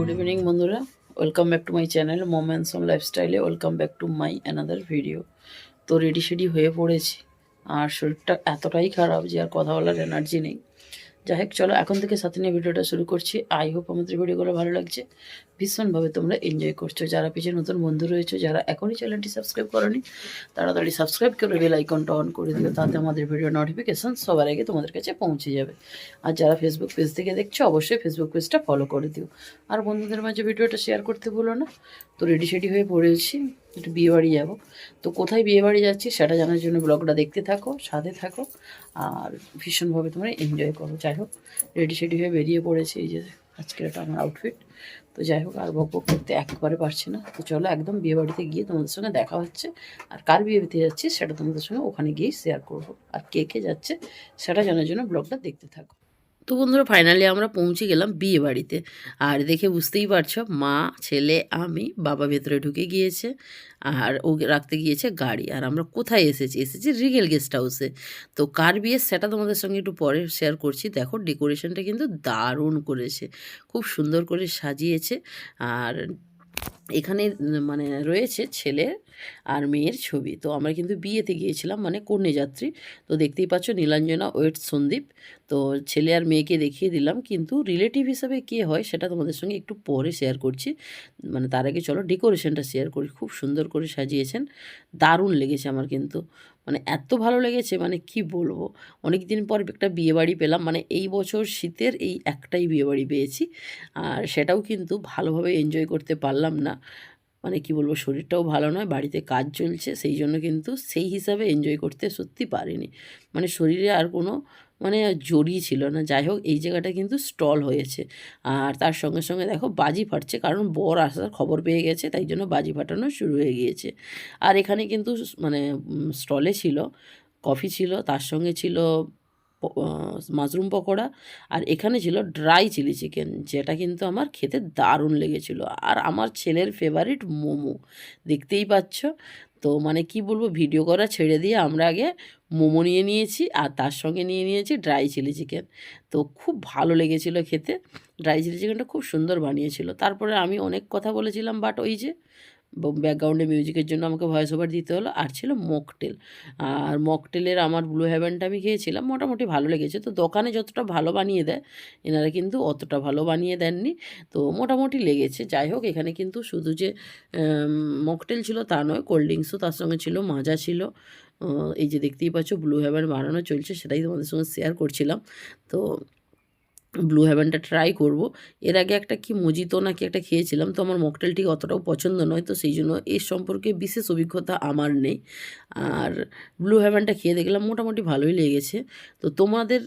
Good evening বন্ধুরা, welcome back to my channel mom and son লাইফস্টাইলে। Welcome back to my another video. তো ready শেডি হয়ে পড়েছি, আর শরীরটা এতটাই খারাপ যে আর কথা বলার এনার্জি নেই। যাই হোক, চলো এখন থেকে সাথে নিয়ে ভিডিওটা শুরু করছি। আই হোপ আমাদের ভিডিওগুলো ভালো লাগছে, ভীষণভাবে তোমরা এনজয় করছো। যারা পিছিয়ে নতুন বন্ধু রয়েছে, যারা এখনই চ্যানেলটি সাবস্ক্রাইব করোনি, তাড়াতাড়ি সাবস্ক্রাইব করে বেল আইকনটা অন করে দিও, তাতে আমাদের ভিডিও নোটিফিকেশান সবার আগে তোমাদের কাছে পৌঁছে যাবে। আর যারা ফেসবুক পেজ থেকে দেখছো, অবশ্যই ফেসবুক পেজটা ফলো করে দিও, আর বন্ধুদের মাঝে ভিডিওটা শেয়ার করতে ভুলো না। তো রেডি শেডি হয়ে পড়েছি, একটু বিয়েবাড়ি যাবো। তো কোথায় বিয়েবাড়ি যাচ্ছি সেটা জানার জন্য ব্লগটা দেখতে থাকো, সাথে থাকো, আর ভীষণভাবে তোমরা এনজয় করো। যাই হোক, রেডি শেডি হয়ে বেরিয়ে পড়েছি, এই যে আজকের এটা আমার আউটফিট। তো যাই হোক, আর বক করতে একবারে পারছি না। তো চলো একদম বিয়েবাড়িতে গিয়ে তোমাদের সঙ্গে দেখা হচ্ছে, আর কার বিয়েতে যাচ্ছি সেটা তোমাদের সঙ্গে ওখানে গিয়েই শেয়ার করবো, আর কে কে যাচ্ছে সেটা জানার জন্য ব্লগটা দেখতে থাকো। তো বন্ধুরা, ফাইনালি আমরা পৌঁছে গেলাম বিয়ে বাড়িতে। আর দেখে বুঝতেই পারছো, মা, ছেলে, আমি, বাবা ভেতরে ঢুকে গিয়েছে, আর ও রাখতে গিয়েছে গাড়ি। আর আমরা কোথায় এসেছি রিগেল গেস্ট হাউসে। তো কার বিয়ে সেটা তোমাদের সঙ্গে একটু পরে শেয়ার করছি। দেখো, ডেকোরেশনটা কিন্তু দারুণ করেছে, খুব সুন্দর করে সাজিয়েছে। আর এখানে মানে রয়েছে ছেলের আর মেয়ের ছবি। তো আমরা কিন্তু বিয়েতে গিয়েছিলাম, মানে কন্যাযাত্রী। তো দেখতেই পাচ্ছ, নীলাঞ্জনা ওয়েট সন্দীপ। তো ছেলে আর মেয়েকে দেখিয়ে দিলাম, কিন্তু রিলেটিভ হিসাবে কে হয় সেটা তোমাদের সঙ্গে একটু পরে শেয়ার করছি। মানে তার আগে চলো ডেকোরেশনটা শেয়ার করি। খুব সুন্দর করে সাজিয়েছেন, দারুণ লেগেছে আমার কিন্তু। মানে এত ভালো লেগেছে, মানে কি বলবো। অনেক দিন পর একটা বিয়েবাড়ি পেলাম, মানে এই বছর শীতের এই একটাই বিয়েবাড়ি পেয়েছি, আর সেটাও কিন্তু ভালোভাবে এনজয় করতে পারলাম না। মানে কি বলবো, শরীরটাও ভালো নয়, বাড়িতে কাজ চলছে, সেই জন্য কিন্তু সেই হিসাবে এনজয় করতে সত্যি পারিনি। মানে শরীরে আর কোনো মানে জড়ি ছিল না। যাই হোক, এই জায়গাটা কিন্তু স্টল হয়েছে, আর তার সঙ্গে সঙ্গে দেখো বাজি ফাটছে, কারণ বর আসার খবর পেয়ে গেছে, তাই জন্য বাজি ফাটানো শুরু হয়ে গিয়েছে। আর এখানে কিন্তু মানে স্টলে ছিল কফি, ছিল তার সঙ্গে ছিল মাশরুম পকোড়া, আর এখানে ছিল ড্রাই চিলি চিকেন, যেটা কিন্তু আমার খেতে দারুণ লেগেছিল। আর আমার ছেলের ফেভারিট মোমো, দেখতেই পাচ্ছ। তো মানে কি বলবো, ভিডিও করা ছেড়ে দিয়ে আমরা আগে মোমো নিয়ে নিয়েছি, আর তার সঙ্গে নিয়ে নিয়েছি ড্রাই চিলি চিকেন। তো খুব ভালো লেগেছিল খেতে। ড্রাই চিলি চিকেনটা খুব সুন্দর বানিয়েছিল। তারপরে আমি অনেক কথা বলেছিলাম, বাট ওই যে ব্যাকগ্রাউন্ডে মিউজিকের জন্য আমাকে ভয়েস ওভার দিতে হলো। আর ছিল মকটেল, আর মকটেলের আমার ব্লু হেভেনটা আমি খেয়েছিলাম, মোটামুটি ভালো লেগেছে। তো দোকানে যতটা ভালো বানিয়ে দেয়, এনারা কিন্তু অতটা ভালো বানিয়ে দেননি, তো মোটামুটি লেগেছে। যাই হোক, এখানে কিন্তু শুধু যে মকটেল ছিল তা নয়, কোল্ড ড্রিঙ্কসও তার সঙ্গে ছিল, মাজা ছিল। এই যে দেখতেই পাচ্ছ ব্লু হেভেন বানানো চলছে, সেটাই তোমাদের সঙ্গে শেয়ার করছিলাম। তো ব্লু হেভেনটা ট্রাই করব। এর আগে একটা কি মজিতো নাকি একটা খেয়েছিলাম, তো আমার মকটেল ঠিক অতটাও পছন্দ নয়, তো সেই জন্য এর সম্পর্কে বিশেষ অভিজ্ঞতা আমার নেই। আর ব্লু হেভেনটা খেয়ে দেখলাম মোটামুটি ভালোই লেগেছে। তো তোমাদের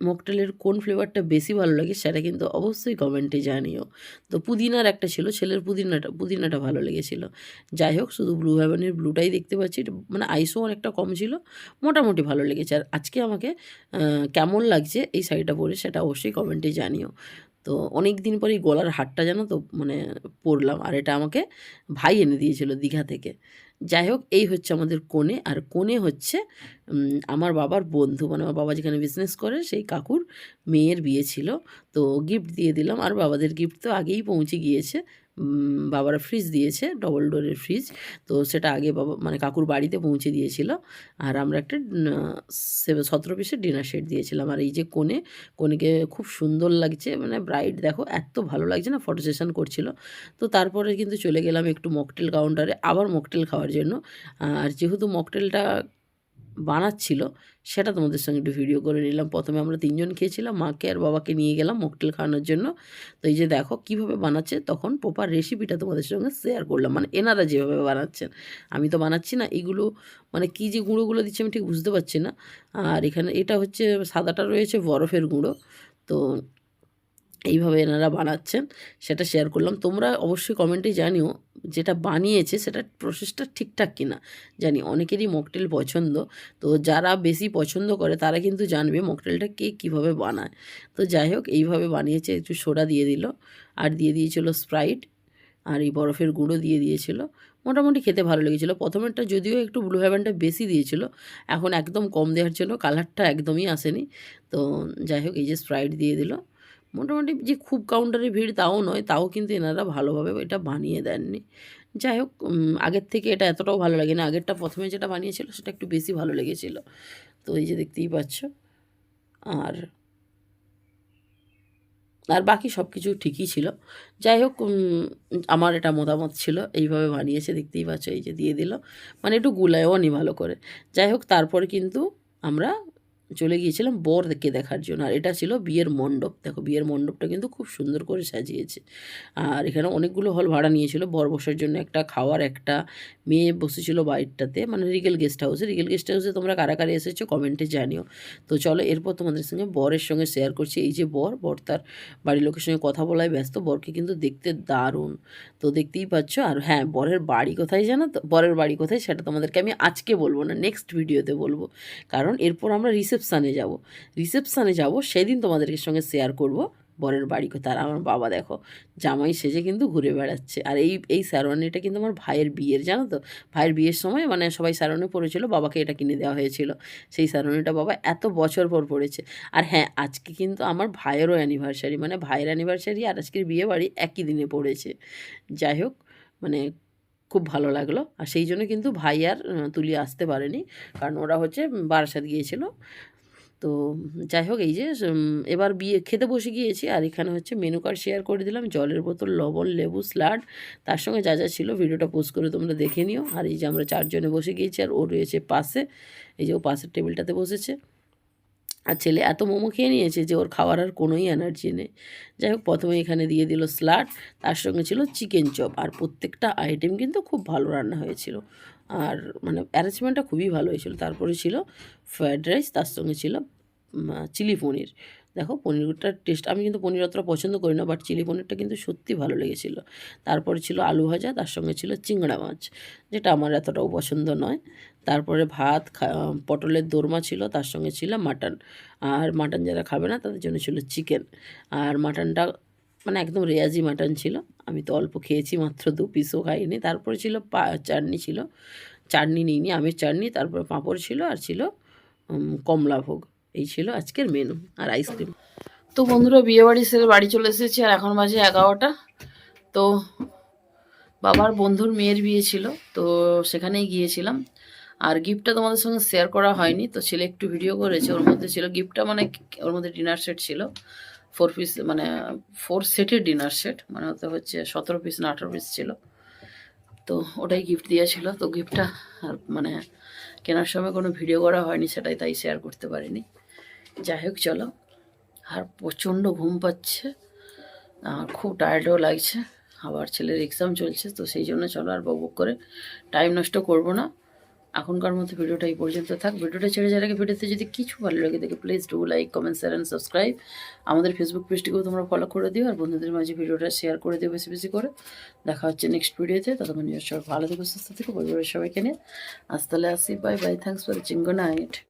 মকটেলের কোন ফ্লেভারটা বেশি ভালো লাগে সেটা কিন্তু অবশ্যই কমেন্টে জানিও। তো পুদিনার একটা ছিল, ছেলের পুদিনাটা ভালো লেগেছিলো। যাই হোক, শুধু ব্লু হেভেনের ব্লুটাই দেখতে পাচ্ছি, মানে আইসও অনেকটা কম ছিল, মোটামুটি ভালো লেগেছে। আর আজকে আমাকে কেমন লাগছে এই শাড়িটা পরে সেটা অবশ্যই কমেন্টে জানিও। তো অনেক দিন পরে এই গলার হারটা জানো তো মানে পরলাম, আর এটা আমাকে ভাই এনে দিয়েছিল দীঘা থেকে। যাই হোক, এই হচ্ছে আমাদের কনে, আর কনে হচ্ছে আমার বাবার বন্ধু, মানে আমার বাবা যেখানে বিজনেস করে সেই কাকুর মেয়ের বিয়ে ছিল। তো গিফট দিয়ে দিলাম, আর বাবাদের গিফট তো আগেই পৌঁছে গিয়েছে। বাবারা ফ্রিজ দিয়েছে, ডবল ডোরের ফ্রিজ। তো সেটা আগে বাবা মানে কাকুর বাড়িতে পৌঁছে দিয়েছিল। আর আমরা একটা 17 পিসের ডিনার সেট দিয়েছিলাম। আর এই যে কনেকে খুব সুন্দর লাগছে, মানে ব্রাইড দেখো এত ভালো লাগছে না, ফটো সেশন করছিল। তো তারপরে কিন্তু চলে গেলাম একটু মকটেল কাউন্টারে, আবার মকটেল খাওয়ার জন্য। আর যেহেতু মকটেলটা বানাচ্ছিল সেটা তোমাদের সঙ্গে একটু ভিডিও করে নিলাম। প্রথমে আমরা 3 জন খেয়েছিলাম, মাকে আর বাবাকে নিয়ে গেলাম মকটেল খাওয়ানোর জন্য। তো এই যে দেখো কীভাবে বানাচ্ছে, তখন প্রপার রেসিপিটা তোমাদের সঙ্গে শেয়ার করলাম, মানে এনারা যেভাবে বানাচ্ছেন। আমি তো বানাচ্ছি না, এগুলো মানে কী যে গুঁড়োগুলো দিচ্ছে আমি ঠিক বুঝতে পারছি না। আর এখানে এটা হচ্ছে সাদাটা রয়েছে বরফের গুঁড়ো। তো এইভাবে এনারা বানাচ্ছেন, সেটা শেয়ার করলাম। তোমরা অবশ্যই কমেন্টে জানিও যেটা বানিয়েছে সেটা প্রসেসটা ঠিকঠাক কিনা। জানি অনেকেরই মকটেল পছন্দ, তো যারা বেশি পছন্দ করে তারা কিন্তু জানবে মকটেলটা কে কীভাবে বানায়। তো যাই হোক, এইভাবে বানিয়েছে। একটু সোডা দিয়ে দিল, আর দিয়ে দিয়েছিল স্প্রাইট, আর এই বরফের গুঁড়ো দিয়ে দিয়েছিল। মোটামুটি খেতে ভালো লেগেছিলো। প্রথমেরটা যদিও একটু ব্লু হেভেনটা বেশি দিয়েছিল, এখন একদম কম দেওয়ার জন্য কালারটা একদমই আসেনি। তো যাই হোক, এই যে স্প্রাইট দিয়ে দিল, মোটামুটি যে খুব কাউন্টারে ভিড় তাও নয়, তাও কিন্তু এনারা ভালোভাবে এটা বানিয়ে দেননি। যাই হোক, আগের থেকে এটা এতটাও ভালো লাগেনি। আগেরটা প্রথমে যেটা বানিয়েছিল সেটা একটু বেশি ভালো লেগেছিল। তো এই যে দেখতেই পাচ্ছ। আর আর বাকি সব কিছু ঠিকই ছিল। যাই হোক, আমার এটা মতামত ছিল, এইভাবে বানিয়েছে দেখতেই পাচ্ছ, এই যে দিয়ে দিল, মানে একটু গুলায়ও নি ভালো করে। যাই হোক, তারপরে কিন্তু আমরা চলে গিয়েছিলাম বরকে দেখার জন্য। আর এটা ছিল বিয়ের মণ্ডপ। দেখো, বিয়ের মণ্ডপটা কিন্তু খুব সুন্দর করে সাজিয়েছে। আর এখানে অনেকগুলো হল ভাড়া নিয়েছিল, বর বসার জন্য একটা, খাওয়ার একটা, মেয়ে বসেছিল বাইরটাতে, মানে রিগেল গেস্ট হাউসে। রিগেল গেস্ট হাউসে তোমরা কারা কারা এসেছো কমেন্টে জানিও। তো চলো, এরপর তোমাদের সঙ্গে বরের সঙ্গে শেয়ার করছি। এই যে বর তার বাড়ির লোকের সঙ্গে কথা বলায় ব্যস্ত। বরকে কিন্তু দেখতে দারুণ, তো দেখতেই পাচ্ছ। আর হ্যাঁ, বরের বাড়ি কোথায় জানো তো? বরের বাড়ি কোথায় সেটা তোমাদেরকে আমি আজকে বলবো না, নেক্সট ভিডিওতে বলবো। কারণ এরপর আমরা রিসেপশানে যাব, সেদিন তোমাদের সঙ্গে শেয়ার করব বরের বাড়ি কোথায়। আর আমার বাবা দেখো, জামাই সেজে কিন্তু ঘুরে বেড়াচ্ছে। আর এই শেরওয়ানিটা কিন্তু আমার ভাইয়ের বিয়ের, জানো তো? ভাইয়ের বিয়ের সময় মানে সবাই শেরওয়ানি পরেছিল, বাবাকে এটা কিনে দেওয়া হয়েছিল। সেই শেরওয়ানিটা বাবা এত বছর পর পরেছে। আর হ্যাঁ, আজকে কিন্তু আমার ভাইয়েরও অ্যানিভার্সারি, মানে ভাইয়ের অ্যানিভার্সারি আর আজকের বিয়ে বাড়ি একই দিনে পড়েছে। যাই হোক, মানে খুব ভালো লাগলো। আর সেই জন্য কিন্তু ভাই আর তুলি আসতে পারেনি, কারণ ওরা হচ্ছে বারাসাত গিয়েছিল। তো যাই হোক, এই যে এবার বিয়ে খেতে বসে গিয়েছি। আর এখানে হচ্ছে মেনু কার্ড শেয়ার করে দিলাম, জলের বোতল, লবণ, লেবু, স্যালাড, তার সঙ্গে যা যা ছিল ভিডিওটা পোস্ট করে তোমরা দেখে নিও। আর এই যে আমরা 4 জনে বসে গিয়েছি, আর ও রয়েছে পাশে, এই যে ও পাশের টেবিলটাতে বসেছে। আর ছেলে এত মোমো খেয়ে নিয়েছে যে ওর খাওয়ার আর কোনোই এনার্জি নেই। যাই হোক, প্রথমে এখানে দিয়ে দিল স্যালাড, তার সঙ্গে ছিল চিকেন চপ। আর প্রত্যেকটা আইটেম কিন্তু খুব ভালো রান্না হয়েছিল। আর মানে অ্যারেঞ্জমেন্টটা খুবই ভালো হয়েছিল। তারপরে ছিল ফ্রায়েড রাইস, তার সঙ্গে ছিল চিলি পনির। দেখো, পনিরটার টেস্ট, আমি কিন্তু পনির অতটা পছন্দ করি না, বাট চিলি পনিরটা কিন্তু সত্যি ভালো লেগেছিলো। তারপরে ছিল আলু ভাজা, তার সঙ্গে ছিল চিংড়া মাছ, যেটা আমার এতটাও পছন্দ নয়। তারপরে ভাত, পটলের দোরমা ছিল, তার সঙ্গে ছিল মাটন। আর মাটন যারা খাবে না তাদের জন্য ছিল চিকেন। আর মাটনটা মানে একদম রেয়াজি মাটন ছিল। আমি তো অল্প খেয়েছি, মাত্র 2 পিসও খাইনি। তারপরে ছিল চাটনি ছিল, চাটনি নিইনি, আমের চাটনি। তারপরে পাঁপড় ছিল, আর ছিল কমলাভোগ। এই ছিল আজকের মেনু, আর আইসক্রিম। তো বন্ধুরা, বিয়েবাড়ি সেরে বাড়ি চলে এসেছি, আর এখন বাজে 11টা। তো বাবার বন্ধুর মেয়ের বিয়ে ছিল, তো সেখানেই গিয়েছিলাম। আর গিফটটা তোমাদের সঙ্গে শেয়ার করা হয়নি, তো ছেলে একটু ভিডিও করেছে। ওর মধ্যে ছিল গিফটটা, মানে ওর মধ্যে ডিনার সেট ছিল 4 পিস, মানে 4 সেটের ডিনার সেট, মানে হতে হচ্ছে 17 পিস না 18 পিস ছিল। তো ওটাই গিফট দিয়েছিল। তো গিফটটা আর মানে কেনার সময় কোনো ভিডিও করা হয়নি, সেটাই তাই শেয়ার করতে পারিনি। যাই হোক, চলো। আর প্রচণ্ড ঘুম পাচ্ছে, আর খুব টায়ার্ডও লাগছে। আবার ছেলের এক্সাম চলছে, তো সেই জন্য চলো আর বকবক করে টাইম নষ্ট করব না। এখনকার মতো ভিডিওটা এই পর্যন্ত থাক। ভিডিওটা ছেড়ে যাওয়ার আগে ভিডিওতে যদি কিছু ভালো লাগে দেখে please do like, comment, share and subscribe. আমাদের ফেসবুক পেজটিকেও তোমরা ফলো করে দিও, আর বন্ধুদের মাঝে ভিডিওটা শেয়ার করে দিও বেশি বেশি করে। দেখা হচ্ছে নেক্সট ভিডিওতে। ততক্ষণ সবাই ভালো থেকো, সুস্থ থেকো, পরিবারের সবাইকে নিয়ে আজ তাহলে আসি। Bye bye, thanks for watching, good night.